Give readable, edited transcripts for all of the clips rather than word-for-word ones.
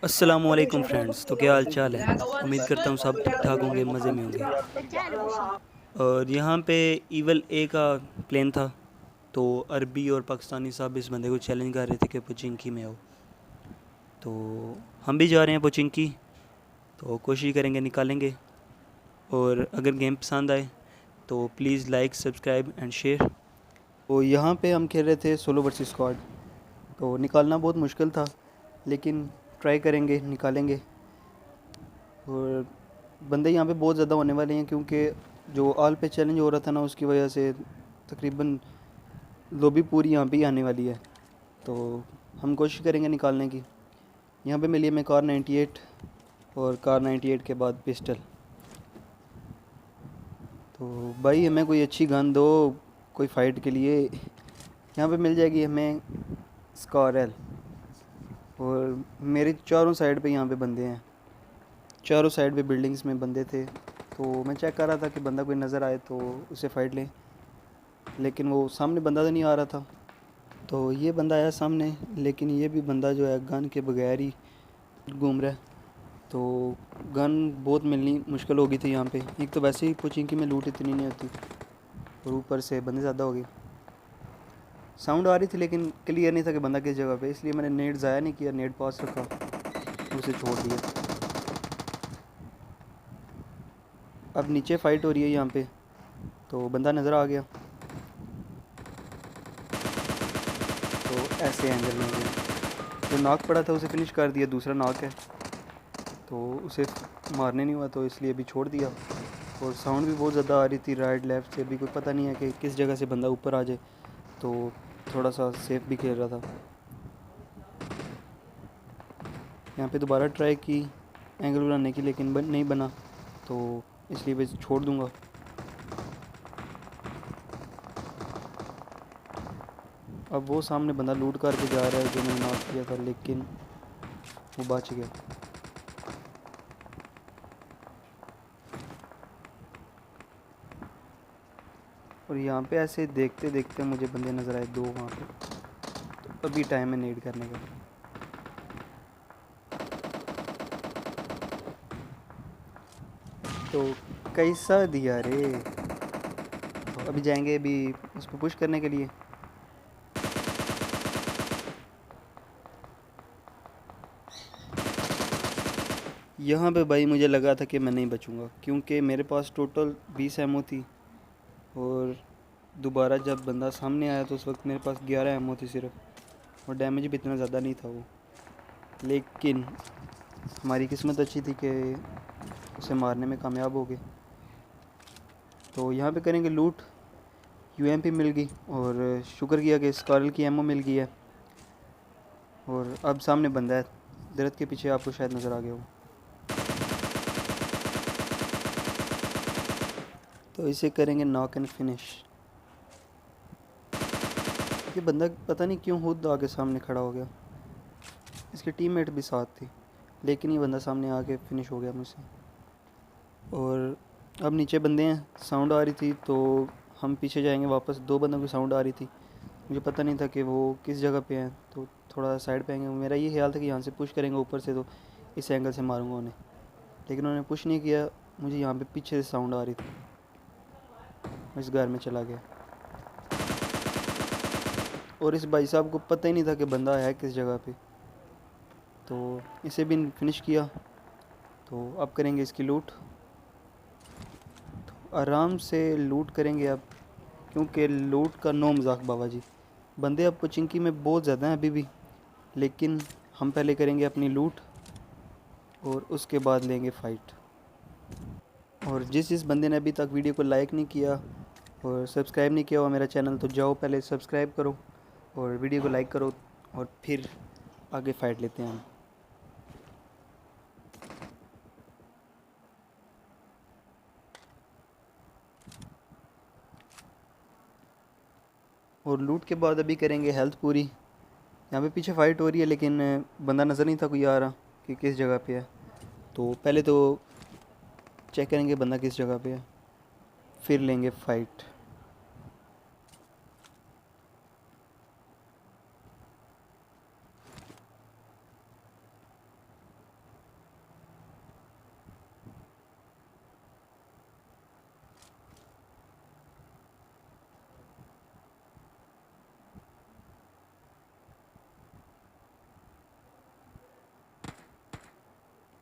अस्सलामुअलैकुम फ्रेंड्स। तो क्या हाल चाल है। उम्मीद करता हूँ सब ठीक ठाक होंगे, मज़े में होंगे। और यहाँ पे ईवल ए का प्लेन था, तो अरबी और पाकिस्तानी साहब इस बंदे को चैलेंज कर रहे थे कि पोचिंकी में आओ। तो हम भी जा रहे हैं पोचिंकी, तो कोशिश करेंगे निकालेंगे। और अगर गेम पसंद आए तो please like subscribe and share. तो यहाँ पे हम खेल रहे थे सोलो वर्सेस स्क्वाड, तो निकालना बहुत मुश्किल था, लेकिन ट्राई करेंगे, निकालेंगे। और बंदे यहाँ पे बहुत ज़्यादा होने वाले हैं, क्योंकि जो ऑल पे चैलेंज हो रहा था ना, उसकी वजह से तकरीबन लॉबी पूरी यहाँ पे ही आने वाली है। तो हम कोशिश करेंगे निकालने की। यहाँ पे मिली हमें कार 98 और कार 98 के बाद पिस्टल। तो भाई हमें कोई अच्छी गन दो कोई फ़ाइट के लिए। यहाँ पे मिल जाएगी हमें स्कार एल। और मेरे चारों साइड पे यहाँ पे बंदे हैं, चारों साइड पे बिल्डिंग्स में बंदे थे। तो मैं चेक कर रहा था कि बंदा कोई नज़र आए तो उसे फ़ाइट लें, लेकिन वो सामने बंदा तो नहीं आ रहा था। तो ये बंदा आया सामने, लेकिन ये भी बंदा जो है गन के बगैर ही घूम रहा है। तो गन बहुत मिलनी मुश्किल हो गई थी यहाँ पे। एक तो वैसे ही पोचिंकी में लूट इतनी नहीं होती, और ऊपर से बंदे ज़्यादा हो गए। साउंड आ रही थी लेकिन क्लियर नहीं था कि बंदा किस जगह पे, इसलिए मैंने नेट ज़ाया नहीं किया, नेट पास रखा, उसे छोड़ दिया। अब नीचे फ़ाइट हो रही है यहाँ पे, तो बंदा नज़र आ गया, तो ऐसे एंगल में हो गया। जो नॉक पड़ा था उसे फिनिश कर दिया, दूसरा नॉक है, तो उसे मारने नहीं हुआ, तो इसलिए अभी छोड़ दिया। और साउंड भी बहुत ज़्यादा आ रही थी राइट लेफ़्ट से, अभी कोई पता नहीं है कि किस जगह से बंदा ऊपर आ जाए, तो थोड़ा सा सेफ भी खेल रहा था। यहाँ पे दोबारा ट्राई की एंगल बनाने की, लेकिन नहीं बना, तो इसलिए बस छोड़ दूँगा। अब वो सामने बंदा लूट करके जा रहा है जो मैंने नॉक किया था, लेकिन वो बच गया। और यहाँ पे ऐसे देखते देखते मुझे बंदे नज़र आए दो वहाँ पे, तो अभी टाइम है नेड करने का। तो कैसा दिया रे। तो अभी जाएंगे अभी उसको पुश करने के लिए। यहाँ पे भाई मुझे लगा था कि मैं नहीं बचूँगा, क्योंकि मेरे पास टोटल 20 एमओ थी, और दोबारा जब बंदा सामने आया तो उस वक्त मेरे पास 11 एमओ थी सिर्फ, और डैमेज भी इतना ज़्यादा नहीं था वो। लेकिन हमारी किस्मत अच्छी थी कि उसे मारने में कामयाब हो गए। तो यहाँ पे करेंगे लूट। यूएमपी मिल गई, और शुक्र किया कि स्कारल की एमओ मिल गई है। और अब सामने बंदा है, दरख्त के पीछे, आपको शायद नज़र आ गया हो। तो इसे करेंगे नॉक एंड फिनिश। ये बंदा पता नहीं क्यों खुद आगे सामने खड़ा हो गया, इसके टीममेट भी साथ थी, लेकिन ये बंदा सामने आके फिनिश हो गया मुझसे। और अब नीचे बंदे हैं, साउंड आ रही थी तो हम पीछे जाएंगे वापस। दो बंदों की साउंड आ रही थी, मुझे पता नहीं था कि वो किस जगह पे हैं, तो थोड़ा साइड पे आएंगे। मेरा ये ख्याल था कि यहाँ से पुश करेंगे ऊपर से, तो इस एंगल से मारूंगा उन्हें, लेकिन उन्होंने पुश नहीं किया। मुझे यहाँ पे पीछे से साउंड आ रही थी, मैं इस घर में चला गया। और इस भाई साहब को पता ही नहीं था कि बंदा है किस जगह पे, तो इसे भी फिनिश किया। तो अब करेंगे इसकी लूट, आराम से लूट करेंगे अब, क्योंकि लूट का नो मजाक बाबा जी। बंदे अब कोचिंकी में बहुत ज़्यादा हैं अभी भी, लेकिन हम पहले करेंगे अपनी लूट, और उसके बाद लेंगे फ़ाइट। और जिस बंदे ने अभी तक वीडियो को लाइक नहीं किया और सब्सक्राइब नहीं किया हुआ मेरा चैनल, तो जाओ पहले सब्सक्राइब करो और वीडियो को लाइक करो, और फिर आगे फ़ाइट लेते हैं हम। और लूट के बाद अभी करेंगे हेल्थ पूरी। यहाँ पे पीछे फ़ाइट हो रही है, लेकिन बंदा नज़र नहीं था कोई आ रहा कि किस जगह पे है। तो पहले तो चेक करेंगे बंदा किस जगह पे है, फिर लेंगे फ़ाइट।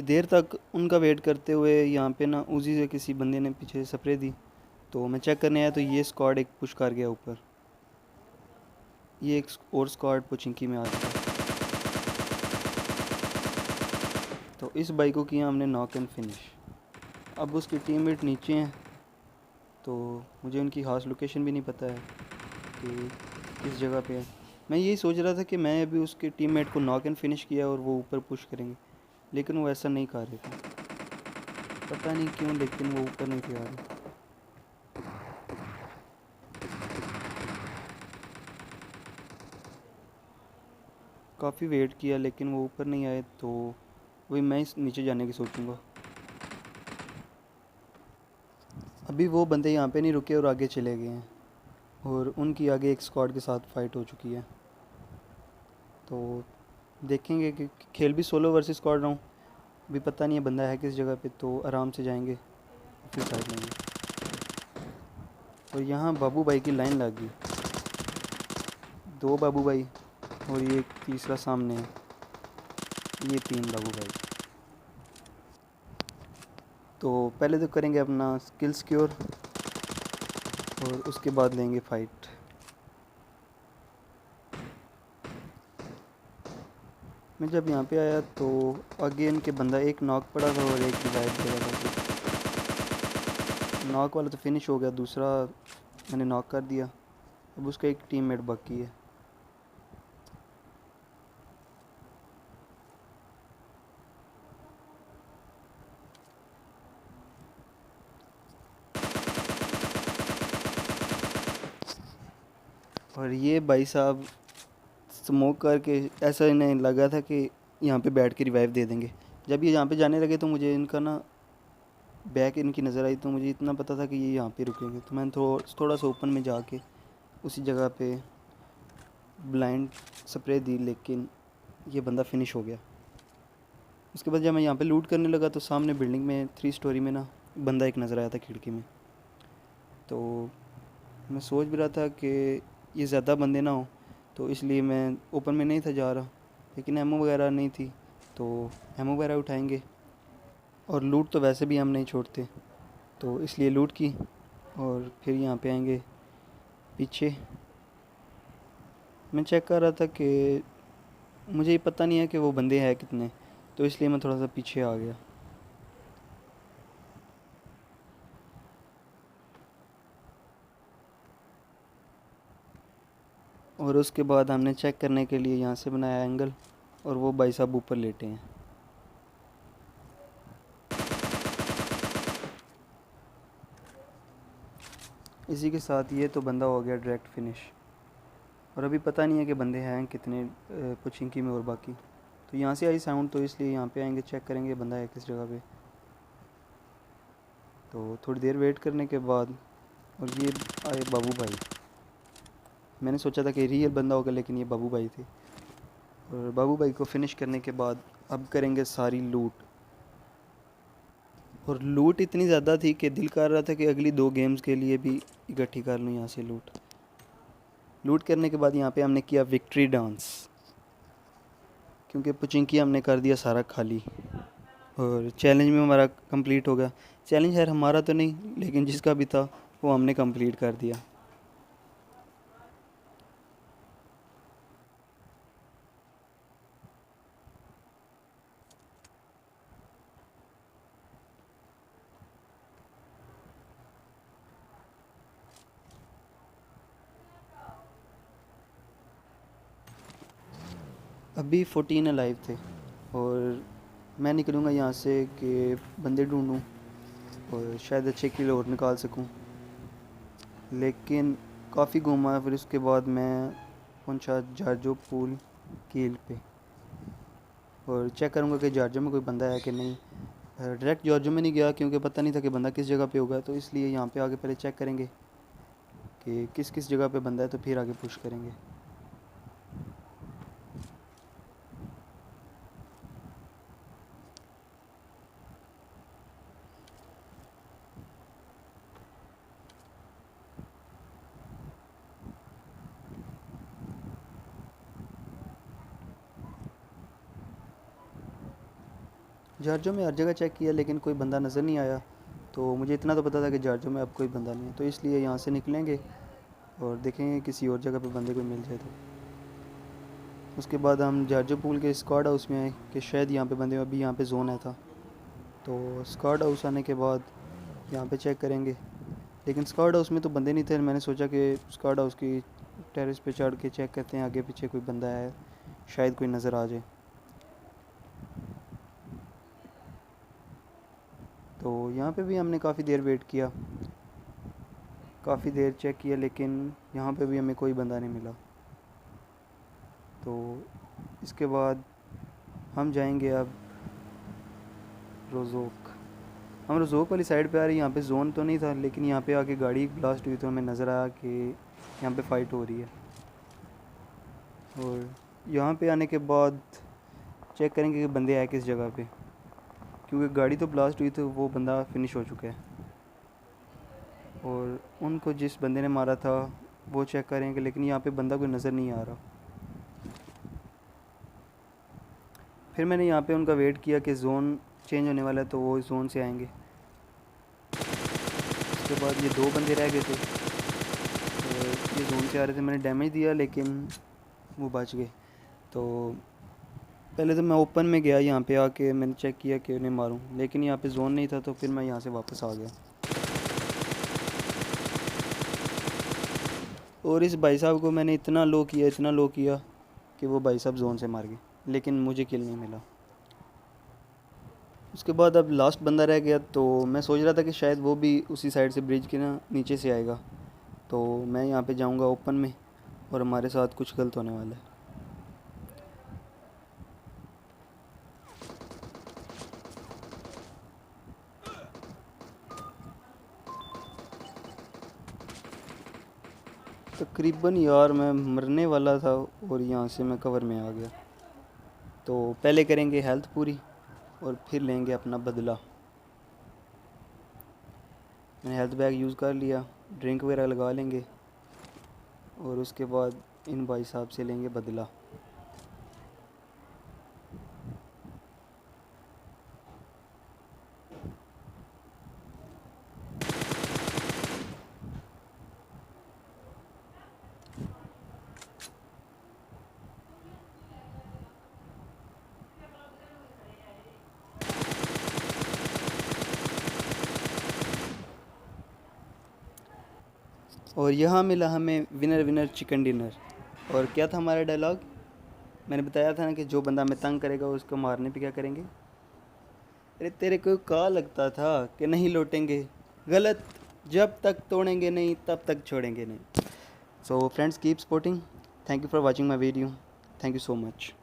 देर तक उनका वेट करते हुए यहाँ पे ना उसी से किसी बंदे ने पीछे स्प्रे दी, तो मैं चेक करने आया तो ये स्क्वाड एक पुश कर गया ऊपर। ये एक और स्क्वाड पुचिंकी में आ गया। तो इस बाइक को किया हमने नॉक एंड फिनिश। अब उसके टीममेट नीचे हैं, तो मुझे उनकी खास लोकेशन भी नहीं पता है कि किस जगह पे है। मैं यही सोच रहा था कि मैं अभी उसके टीममेट को नॉक एंड फिनिश किया और वो ऊपर पुश करेंगे, लेकिन वो ऐसा नहीं कर रहे थे, पता नहीं क्यों, लेकिन वो ऊपर नहीं थे आ रहे। काफ़ी वेट किया लेकिन वो ऊपर नहीं आए, तो वही मैं इस नीचे जाने की सोचूंगा। अभी वो बंदे यहाँ पे नहीं रुके और आगे चले गए हैं, और उनकी आगे एक स्क्वाड के साथ फ़ाइट हो चुकी है। तो देखेंगे कि खेल भी सोलो वर्सेस स्क्वाड रहा हूँ, अभी पता नहीं है बंदा है किस जगह पे, तो आराम से जाएंगे फिर फाइट लेंगे। और यहाँ बाबू भाई की लाइन लग गई, 2 बाबू भाई और ये एक तीसरा सामने है, ये 3 बाबू भाई। तो पहले तो करेंगे अपना स्किल सिक्योर और उसके बाद लेंगे फ़ाइट। मैं जब यहाँ पे आया तो आगे इनके बंदा एक नॉक पड़ा था और एक रिवाइव दे रहा था। नॉक वाला तो फिनिश हो गया, दूसरा मैंने नॉक कर दिया। अब उसका एक टीममेट बाकी है। और ये भाई साहब स्मोक करके ऐसा इन्हें लगा था कि यहाँ पे बैठ के रिवाइव दे देंगे। जब ये यहाँ पे जाने लगे तो मुझे इनका ना बैक इनकी नज़र आई, तो मुझे इतना पता था कि ये यहाँ पे रुकेंगे, तो मैंने थोड़ा सा ओपन में जाके उसी जगह पे ब्लाइंड स्प्रे दी, लेकिन ये बंदा फिनिश हो गया। उसके बाद जब मैं यहाँ पे लूट करने लगा तो सामने बिल्डिंग में 3 स्टोरी में ना बंदा एक नज़र आया था खिड़की में। तो मैं सोच भी रहा था कि ये ज़्यादा बंदे ना हो, तो इसलिए मैं ओपन में नहीं था जा रहा, लेकिन एमओ वगैरह नहीं थी, तो एमओ वगैरह उठाएंगे। और लूट तो वैसे भी हम नहीं छोड़ते, तो इसलिए लूट की। और फिर यहाँ पे आएंगे पीछे। मैं चेक कर रहा था कि मुझे ये पता नहीं है कि वो बंदे हैं कितने, तो इसलिए मैं थोड़ा सा पीछे आ गया। और उसके बाद हमने चेक करने के लिए यहाँ से बनाया एंगल, और वो भाई साहब ऊपर लेटे हैं। इसी के साथ ये तो बंदा हो गया डायरेक्ट फिनिश। और अभी पता नहीं है कि बंदे हैं कितने पुचिंकी में और बाकी। तो यहाँ से आई साउंड, तो इसलिए यहाँ पे आएंगे, चेक करेंगे बंदा है किस जगह पे। तो थोड़ी देर वेट करने के बाद और ये आए बाबू भाई। मैंने सोचा था कि रियल बंदा होगा, लेकिन ये बाबू भाई थे। और बाबू भाई को फिनिश करने के बाद अब करेंगे सारी लूट। और लूट इतनी ज़्यादा थी कि दिल कर रहा था कि अगली 2 गेम्स के लिए भी इकट्ठी कर लूँ यहाँ से लूट। लूट करने के बाद यहाँ पे हमने किया विक्ट्री डांस, क्योंकि पुचिंकी हमने कर दिया सारा खाली। और चैलेंज में हमारा कंप्लीट हो गया। चैलेंज है हमारा तो नहीं, लेकिन जिसका भी था वो हमने कंप्लीट कर दिया। अभी 14 अलाइव थे, और मैं निकलूँगा यहाँ से कि बंदे ढूंढूँ और शायद अच्छे किल और निकाल सकूँ। लेकिन काफ़ी घूमा, फिर उसके बाद मैं पहुँचा जार्जो पूल कील पे, और चेक करूँगा कि जार्जो में कोई बंदा है कि नहीं। डायरेक्ट जॉर्जो में नहीं गया, क्योंकि पता नहीं था कि बंदा किस जगह पे होगा, तो इसलिए यहाँ पे आगे पहले चेक करेंगे कि किस किस जगह पे बंदा है, तो फिर आगे पुश करेंगे। जारजो में हर जगह चेक किया लेकिन कोई बंदा नज़र नहीं आया, तो मुझे इतना तो पता था कि जारजो में अब कोई बंदा नहीं है, तो इसलिए यहाँ से निकलेंगे और देखेंगे किसी और जगह पे बंदे कोई मिल जाए। तो उसके बाद हम जारजो पूल के स्क्वाड हाउस में आए कि शायद यहाँ पे बंदे, अभी यहाँ पे जोन है था, तो स्क्वाड हाउस आने के बाद यहाँ पे चेक करेंगे, लेकिन स्क्वाड हाउस में तो बंदे नहीं थे। मैंने सोचा कि स्क्वाड हाउस की टेरेस पे चढ़ के चेक करते हैं आगे पीछे कोई बंदा है, शायद कोई नज़र आ जाए। तो यहाँ पे भी हमने काफ़ी देर वेट किया, काफ़ी देर चेक किया, लेकिन यहाँ पे भी हमें कोई बंदा नहीं मिला। तो इसके बाद हम जाएंगे अब रोज़ोक। हम रोज़ोक वाली साइड पे आ रही, यहाँ पे जोन तो नहीं था, लेकिन यहाँ पे आके गाड़ी ब्लास्ट हुई तो हमें नज़र आया कि यहाँ पे फ़ाइट हो रही है। और यहाँ पे आने के बाद चेक करेंगे कि बंदे आए किस जगह पे, क्योंकि गाड़ी तो ब्लास्ट हुई तो वो बंदा फिनिश हो चुका है। और उनको जिस बंदे ने मारा था वो चेक करेंगे, लेकिन यहाँ पे बंदा कोई नज़र नहीं आ रहा। फिर मैंने यहाँ पे उनका वेट किया कि जोन चेंज होने वाला है तो वो जोन से आएंगे। उसके बाद ये 2 बंदे रह गए थे, और ये जोन से आ रहे थे, मैंने डैमेज दिया लेकिन वो बच गए। तो पहले तो मैं ओपन में गया, यहाँ पे आके मैंने चेक किया कि उन्हें मारूं, लेकिन यहाँ पे जोन नहीं था, तो फिर मैं यहाँ से वापस आ गया। और इस भाई साहब को मैंने इतना लो किया कि वो भाई साहब जोन से मार गए, लेकिन मुझे किल नहीं मिला। उसके बाद अब लास्ट बंदा रह गया, तो मैं सोच रहा था कि शायद वो भी उसी साइड से ब्रिज के ना नीचे से आएगा, तो मैं यहाँ पे जाऊँगा ओपन में और हमारे साथ कुछ गलत होने वाला है। तकरीबन यार मैं मरने वाला था और यहाँ से मैं कवर में आ गया। तो पहले करेंगे हेल्थ पूरी और फिर लेंगे अपना बदला। मैंने हेल्थ बैग यूज़ कर लिया, ड्रिंक वगैरह लगा लेंगे और उसके बाद इन भाई साहब से लेंगे बदला। और यहाँ मिला हमें विनर विनर चिकन डिनर। और क्या था हमारा डायलॉग, मैंने बताया था ना कि जो बंदा हमें तंग करेगा उसको मारने पे क्या करेंगे। अरे तेरे को कहा लगता था कि नहीं लौटेंगे, गलत, जब तक तोड़ेंगे नहीं तब तक छोड़ेंगे नहीं। So friends keep supporting, thank you for watching my video, thank you so much.